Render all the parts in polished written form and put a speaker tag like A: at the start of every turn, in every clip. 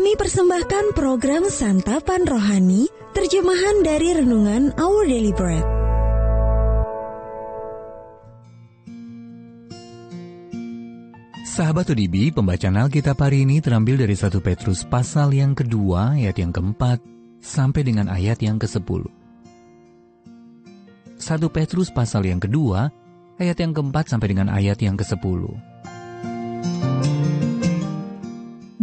A: Kami persembahkan program Santapan Rohani, terjemahan dari Renungan Our Daily Bread.
B: Sahabat ODB, pembacaan Alkitab hari ini terambil dari 1 Petrus pasal yang kedua, ayat yang keempat, sampai dengan ayat yang ke-10. 1 Petrus pasal yang kedua, ayat yang keempat sampai dengan ayat yang ke-10.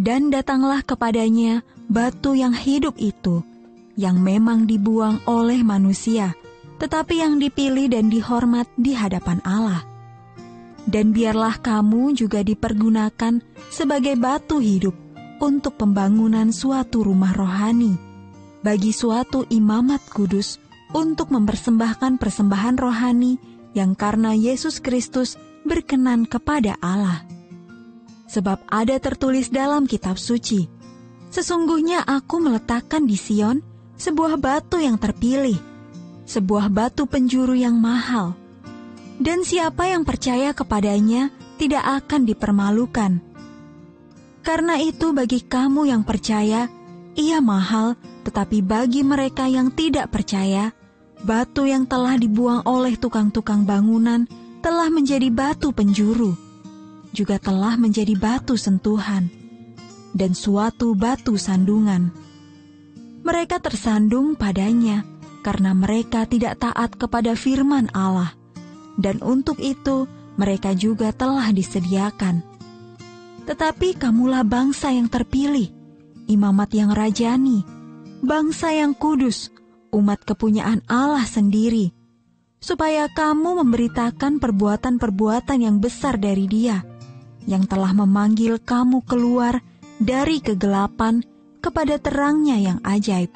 C: Dan datanglah kepadanya batu yang hidup itu, yang memang dibuang oleh manusia, tetapi yang dipilih dan dihormat di hadapan Allah. Dan biarlah kamu juga dipergunakan sebagai batu hidup untuk pembangunan suatu rumah rohani, bagi suatu imamat kudus untuk mempersembahkan persembahan rohani yang karena Yesus Kristus berkenan kepada Allah. Sebab ada tertulis dalam kitab suci, sesungguhnya aku meletakkan di Sion sebuah batu yang terpilih, sebuah batu penjuru yang mahal. Dan siapa yang percaya kepadanya tidak akan dipermalukan. Karena itu bagi kamu yang percaya, ia mahal, tetapi bagi mereka yang tidak percaya, batu yang telah dibuang oleh tukang-tukang bangunan telah menjadi batu penjuru, juga telah menjadi batu sentuhan, dan suatu batu sandungan. Mereka tersandung padanya, karena mereka tidak taat kepada firman Allah, dan untuk itu mereka juga telah disediakan. Tetapi kamulah bangsa yang terpilih, imamat yang rajani, bangsa yang kudus, umat kepunyaan Allah sendiri, supaya kamu memberitakan perbuatan-perbuatan yang besar dari Dia, yang telah memanggil kamu keluar dari kegelapan kepada terangnya yang ajaib.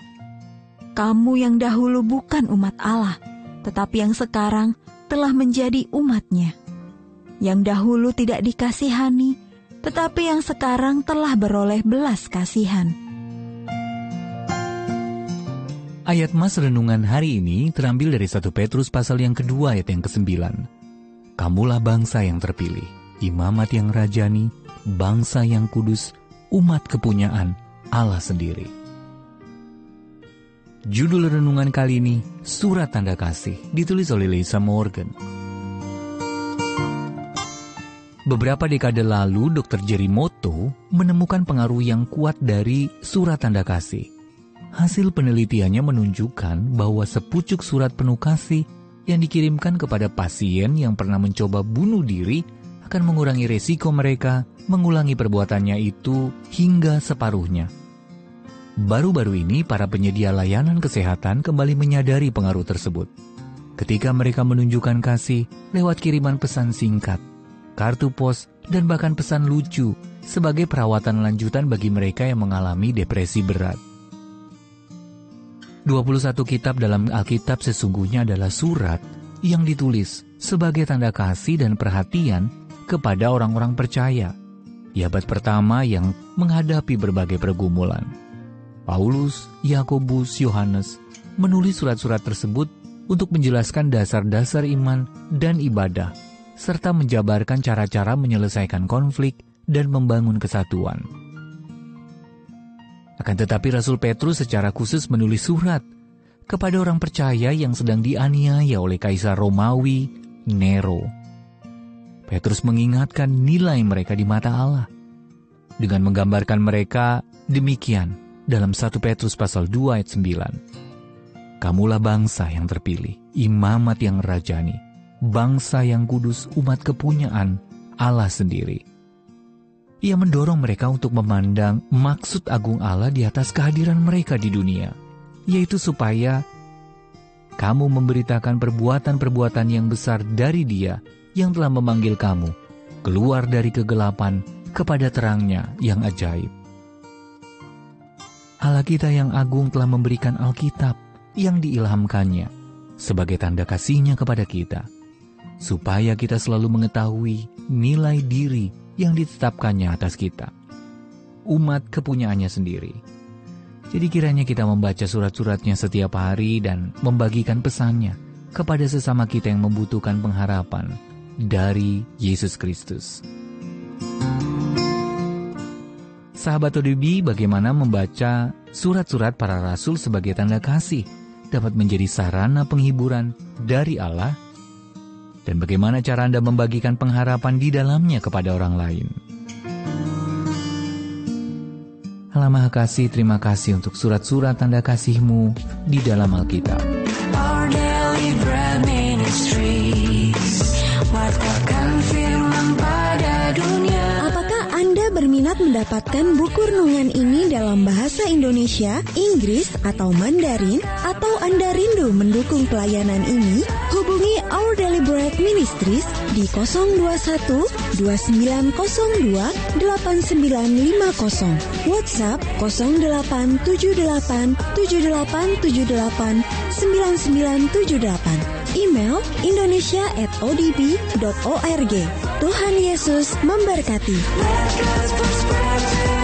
C: Kamu yang dahulu bukan umat Allah, tetapi yang sekarang telah menjadi umat-Nya. Yang dahulu tidak dikasihani, tetapi yang sekarang telah beroleh belas kasihan.
B: Ayat mas renungan hari ini terambil dari 1 Petrus pasal yang kedua ayat yang ke-9. Kamulah bangsa yang terpilih, imamat yang rajani, bangsa yang kudus, umat kepunyaan Allah sendiri. Judul renungan kali ini, Surat Tanda Kasih, ditulis oleh Lisa Morgan. Beberapa dekade lalu, Dr. Jerry Motto menemukan pengaruh yang kuat dari Surat Tanda Kasih. Hasil penelitiannya menunjukkan bahwa sepucuk surat penuh kasih yang dikirimkan kepada pasien yang pernah mencoba bunuh diri akan mengurangi resiko mereka mengulangi perbuatannya itu hingga separuhnya. Baru-baru ini, para penyedia layanan kesehatan kembali menyadari pengaruh tersebut. Ketika mereka menunjukkan kasih lewat kiriman pesan singkat, kartu pos, dan bahkan pesan lucu sebagai perawatan lanjutan bagi mereka yang mengalami depresi berat. 21 kitab dalam Alkitab sesungguhnya adalah surat yang ditulis sebagai tanda kasih dan perhatian kepada orang-orang percaya, di abad pertama yang menghadapi berbagai pergumulan. Paulus, Yakobus, Yohanes menulis surat-surat tersebut untuk menjelaskan dasar-dasar iman dan ibadah, serta menjabarkan cara-cara menyelesaikan konflik dan membangun kesatuan. Akan tetapi Rasul Petrus secara khusus menulis surat kepada orang percaya yang sedang dianiaya oleh Kaisar Romawi, Nero. Petrus mengingatkan nilai mereka di mata Allah dengan menggambarkan mereka demikian dalam 1 Petrus pasal 2 ayat 9. Kamulah bangsa yang terpilih, imamat yang rajani, bangsa yang kudus, umat kepunyaan Allah sendiri. Ia mendorong mereka untuk memandang maksud agung Allah di atas kehadiran mereka di dunia, yaitu supaya kamu memberitakan perbuatan-perbuatan yang besar dari Dia yang telah memanggil kamu keluar dari kegelapan kepada terangnya yang ajaib. Allah kita yang agung telah memberikan Alkitab yang diilhamkannya sebagai tanda kasih-Nya kepada kita, supaya kita selalu mengetahui nilai diri yang ditetapkannya atas kita, umat kepunyaannya sendiri. Jadi kiranya kita membaca surat-suratnya setiap hari dan membagikan pesannya kepada sesama kita yang membutuhkan pengharapan dari Yesus Kristus. Sahabat ODB, bagaimana membaca surat-surat para rasul sebagai tanda kasih dapat menjadi sarana penghiburan dari Allah? Dan bagaimana cara Anda membagikan pengharapan di dalamnya kepada orang lain? Allah Maha Kasih, terima kasih untuk surat-surat tanda kasih-Mu di dalam Alkitab.
D: Our Daily Bread Ministries, wartakan firman pada dunia.
A: Apakah Anda berminat mendapatkan buku renungan ini dalam bahasa Indonesia, Inggris, atau Mandarin? Atau Anda rindu mendukung pelayanan ini? Hubungi Our Daily Bread Ministries di 021 2902 8950, WhatsApp 0878 7878 9978, email indonesia@odb.org. Tuhan Yesus memberkati.
D: Let God's word spread to